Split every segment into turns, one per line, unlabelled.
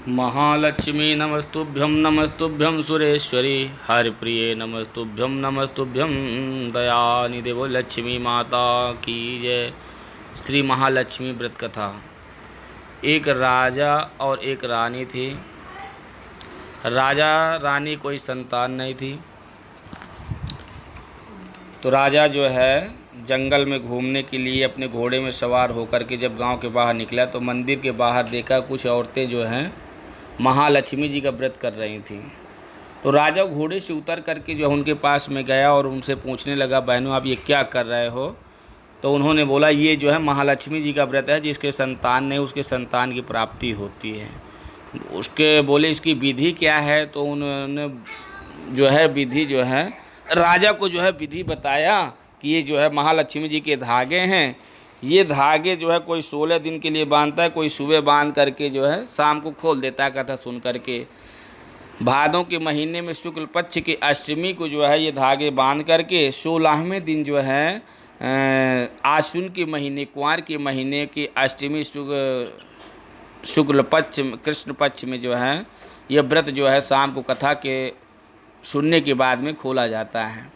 महालक्ष्मी नमस्तुभ्यं सुरेश्वरी हरिप्रिये नमस्तुभ्यं दयानिधे। बोल लक्ष्मी माता की जय। श्री महालक्ष्मी व्रत कथा। एक राजा और एक रानी थी। राजा रानी कोई संतान नहीं थी, तो राजा जो है जंगल में घूमने के लिए अपने घोड़े में सवार होकर के जब गांव के बाहर निकला तो मंदिर के बाहर देखा कुछ औरतें जो हैं महालक्ष्मी जी का व्रत कर रही थीं। तो राजा घोड़े से उतर करके जो उनके पास में गया और उनसे पूछने लगा, बहनों आप ये क्या कर रहे हो? तो उन्होंने बोला, ये जो है महालक्ष्मी जी का व्रत है, जिसके संतान नहीं उसके संतान की प्राप्ति होती है। उसके बोले इसकी विधि क्या है? तो उन्होंने जो है विधि जो है राजा को जो है विधि बताया कि ये जो है महालक्ष्मी जी के धागे हैं। ये धागे जो है कोई 16 दिन के लिए बांधता है, कोई सुबह बांध करके जो है शाम को खोल देता है। कथा सुन करके भादों के महीने में शुक्ल पक्ष की अष्टमी को जो है ये धागे बांध करके 16वें दिन जो है आश्विन के महीने कुंवार के महीने की अष्टमी शुक्ल पक्ष कृष्ण पक्ष में जो है ये व्रत जो है शाम को कथा के सुनने के बाद में खोला जाता है।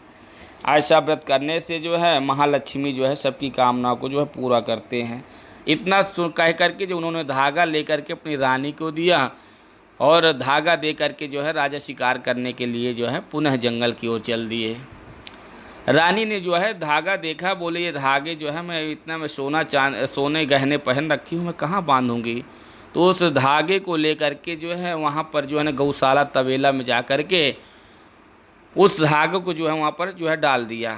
ऐसा व्रत करने से जो है महालक्ष्मी जो है सबकी कामनाओं को जो है पूरा करते हैं। इतना कह करके जो उन्होंने धागा लेकर के अपनी रानी को दिया और धागा दे करके जो है राजा शिकार करने के लिए जो है पुनः जंगल की ओर चल दिए। रानी ने जो है धागा देखा, बोले ये धागे जो है मैं इतना में सोने गहने पहन रखी हूँ, मैं कहाँ बांधूँगी? तो उस धागे को लेकर के जो है वहाँ पर जो है ना गौशाला तबेला में जा कर के उस धागे को जो है वहाँ पर जो है डाल दिया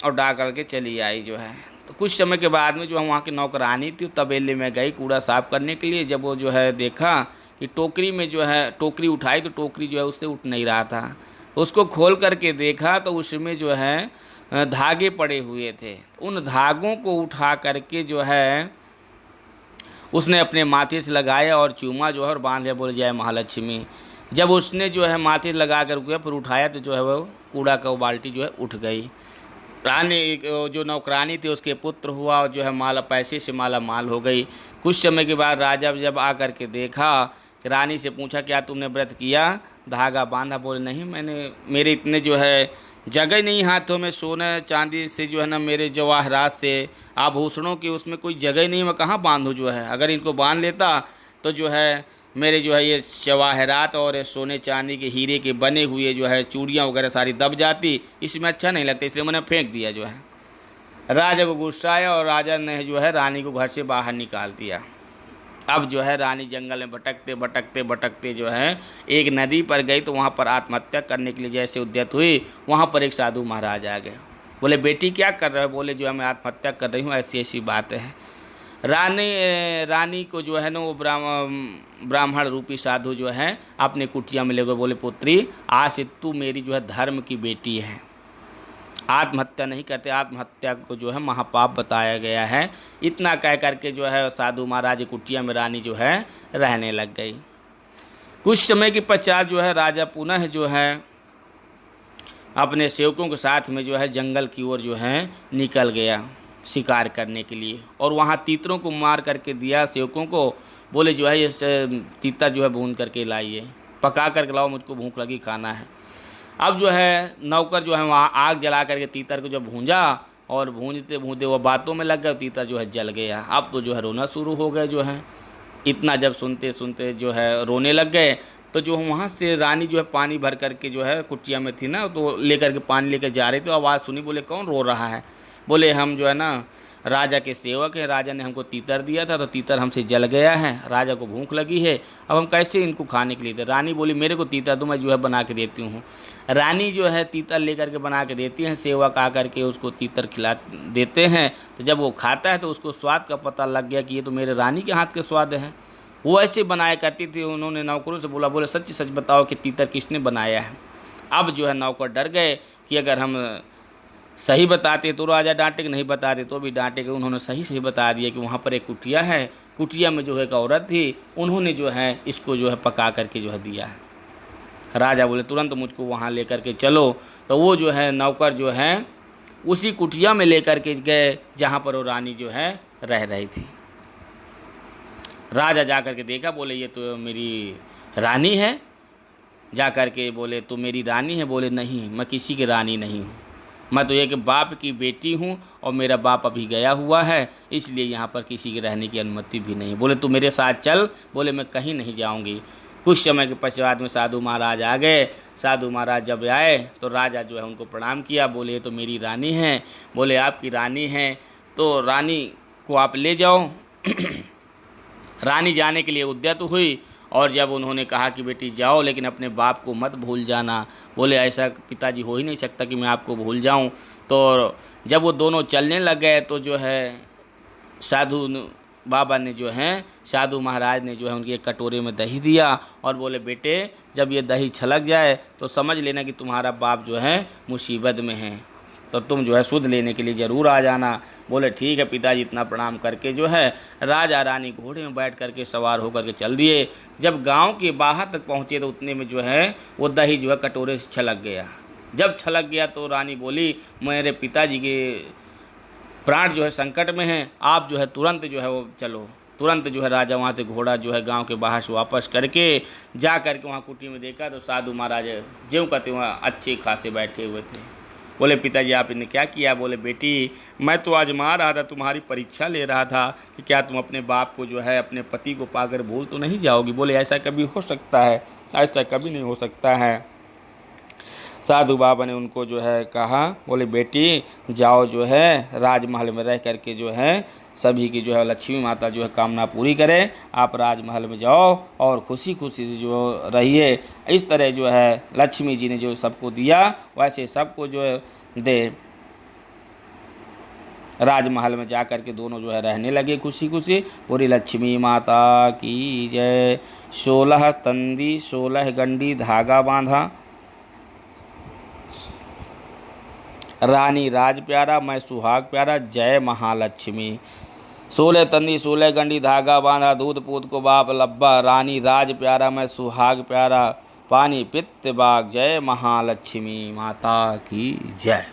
और डाल करके चली आई जो है। तो कुछ समय के बाद में जो है वहाँ की नौकरानी थी तबेले में गई कूड़ा साफ करने के लिए। जब वो जो है देखा कि टोकरी में जो है टोकरी उठाई तो टोकरी जो है उससे उठ नहीं रहा था। उसको खोल करके देखा तो उसमें जो है धागे पड़े हुए थे। उन धागों को उठा करके जो है उसने अपने माथे से लगाया और चूमा जो है और बांध लिया, बोले जय महालक्ष्मी। जब उसने जो है माथे लगा कर गया फिर उठाया तो जो है वो कूड़ा का वो बाल्टी जो है उठ गई। रानी जो नौकरानी थी उसके पुत्र हुआ और जो है माला पैसे से माला माल हो गई। कुछ समय के बाद राजा जब आ कर के देखा कि रानी से पूछा क्या तुमने व्रत किया, धागा बांधा? बोले नहीं, मेरे इतने जो है जगह नहीं हाथों में, सोने चांदी से जो है ना मेरे जवाहरात से आभूषणों की उसमें कोई जगह नहीं, मैं कहाँ बांधूँ जो है। अगर इनको बांध लेता तो जो है मेरे जो है ये जवाहरात और सोने चांदी के हीरे के बने हुए जो है चूड़ियाँ वगैरह सारी दब जाती, इसमें अच्छा नहीं लगता, इसलिए मैंने फेंक दिया जो है। राजा को गुस्सा आया और राजा ने जो है रानी को घर से बाहर निकाल दिया। अब जो है रानी जंगल में भटकते जो है एक नदी पर गई तो वहाँ पर आत्महत्या करने के लिए जैसे उद्यत हुई, वहाँ पर एक साधु महाराज आ गए। बोले बेटी क्या कर रहे हो? बोले जो है मैं आत्महत्या कर रही हूँ, ऐसी ऐसी बात है। रानी को जो है ना वो ब्राह्मण रूपी साधु जो है अपने कुटिया में ले गए। बोले पुत्री आज से तू मेरी जो है धर्म की बेटी है, आत्महत्या नहीं करते, आत्महत्या को जो है महापाप बताया गया है। इतना कह करके जो है साधु महाराज कुटिया में रानी जो है रहने लग गई। कुछ समय के पश्चात जो है राजा पुनः जो है अपने सेवकों के साथ में जो है जंगल की ओर जो है निकल गया शिकार करने के लिए और वहाँ तीतरों को मार करके दिया सेवकों को। बोले जो है ये तीतर जो है भून करके लाइए, पका करके लाओ, मुझको भूख लगी, खाना है। अब जो है नौकर जो है वहाँ आग जला करके तीतर को जब भूंजा और भूंजते भूंजते वो बातों में लग गया, तीतर जो है जल गया। अब तो जो है रोना शुरू हो गए जो है। इतना जब सुनते सुनते जो है रोने लग गए तो जो वहाँ से रानी जो है पानी भर करके जो है कुटिया में थी ना तो लेकर के पानी लेकर जा रहे थे। आवाज़ सुनी, बोले कौन रो रहा है? बोले हम जो है ना राजा के सेवक हैं, राजा ने हमको तीतर दिया था तो तीतर हमसे जल गया है, राजा को भूख लगी है, अब हम कैसे इनको खाने के लिए दे? रानी बोली मेरे को तीतर दो, मैं जो है बना के देती हूँ। रानी जो है तीतर लेकर के बना के देती हैं, सेवक आकर के उसको तीतर खिला देते हैं। तो जब वो खाता है तो उसको स्वाद का पता लग गया कि ये तो मेरे रानी के हाथ के स्वाद है। वो ऐसे बनाया करती थी। उन्होंने नौकरों से बोला, बोले सच सच बताओ कि तीतर किसने बनाया है? अब जो है नौकर डर गए कि अगर हम सही बताते तो राजा डांटे, नहीं बताते तो भी डांटेगा। उन्होंने सही बता दिया कि वहाँ पर एक कुटिया है, कुटिया में जो है एक औरत थी, उन्होंने जो है इसको जो है पका करके जो है दिया है। राजा बोले तुरंत मुझको वहाँ लेकर के चलो। तो वो जो है नौकर जो है उसी कुटिया में लेकर के गए जहाँ पर वो रानी जो है रह रही थी। राजा जा कर के देखा, बोले ये तो मेरी रानी है? जा कर के बोले तू मेरी रानी है? बोले नहीं, मैं किसी की रानी नहीं हूँ, मैं तो एक बाप की बेटी हूँ और मेरा बाप अभी गया हुआ है, इसलिए यहाँ पर किसी के रहने की अनुमति भी नहीं। बोले तू मेरे साथ चल। बोले मैं कहीं नहीं जाऊँगी। कुछ समय के पश्चात में साधु महाराज आ गए। साधु महाराज जब आए तो राजा जो है उनको प्रणाम किया। बोले ये तो मेरी रानी है। बोले आपकी रानी है तो रानी को आप ले जाओ। रानी जाने के लिए उद्यत हुई और जब उन्होंने कहा कि बेटी जाओ लेकिन अपने बाप को मत भूल जाना। बोले ऐसा पिताजी हो ही नहीं सकता कि मैं आपको भूल जाऊं। तो जब वो दोनों चलने लग गए तो जो है साधु बाबा ने जो है साधु महाराज ने जो है उनके एक कटोरे में दही दिया और बोले बेटे जब ये दही छलक जाए तो समझ लेना कि तुम्हारा बाप जो है मुसीबत में है, तो तुम जो है सुध लेने के लिए ज़रूर आ जाना। बोले ठीक है पिताजी। इतना प्रणाम करके जो है राजा रानी घोड़े में बैठ करके सवार होकर के चल दिए। जब गांव के बाहर तक पहुँचे तो उतने में जो है वो दही जो है कटोरे से छलक गया। जब छलक गया तो रानी बोली मेरे पिताजी के प्राण जो है संकट में हैं, आप जो है तुरंत जो है वो चलो। तुरंत जो है राजा वहाँ से घोड़ा जो है गांव के बाहर से वापस करके जा करके वहाँ कुटी में देखा तो साधु महाराज ज्यों कहते वहाँ अच्छे खासे बैठे हुए थे। बोले पिताजी आप इन्हें क्या किया? बोले बेटी मैं तो आजमा रहा था, तुम्हारी परीक्षा ले रहा था कि क्या तुम अपने बाप को जो है अपने पति को पाकर भूल तो नहीं जाओगी। बोले ऐसा कभी हो सकता है? ऐसा कभी नहीं हो सकता है। साधु बाबा ने उनको जो है कहा। बोले बेटी जाओ जो है राजमहल में रह करके जो है सभी की जो है लक्ष्मी माता जो है कामना पूरी करे। आप राजमहल में जाओ और खुशी खुशी से जो रहिए। इस तरह जो है लक्ष्मी जी ने जो सबको दिया वैसे सबको जो है दे। राजमहल में जा कर के दोनों जो है रहने लगे खुशी खुशी। पूरी लक्ष्मी माता की जय। 16 तंदी 16 गंडी धागा बांधा, रानी राज प्यारा मैं सुहाग प्यारा, जय महालक्ष्मी। 16 तंदी 16 गंडी धागा बांधा, दूध पूत को बाप लब्बा, रानी राज प्यारा मैं सुहाग प्यारा, पानी पित्त बाग, जय महालक्ष्मी माता की जय।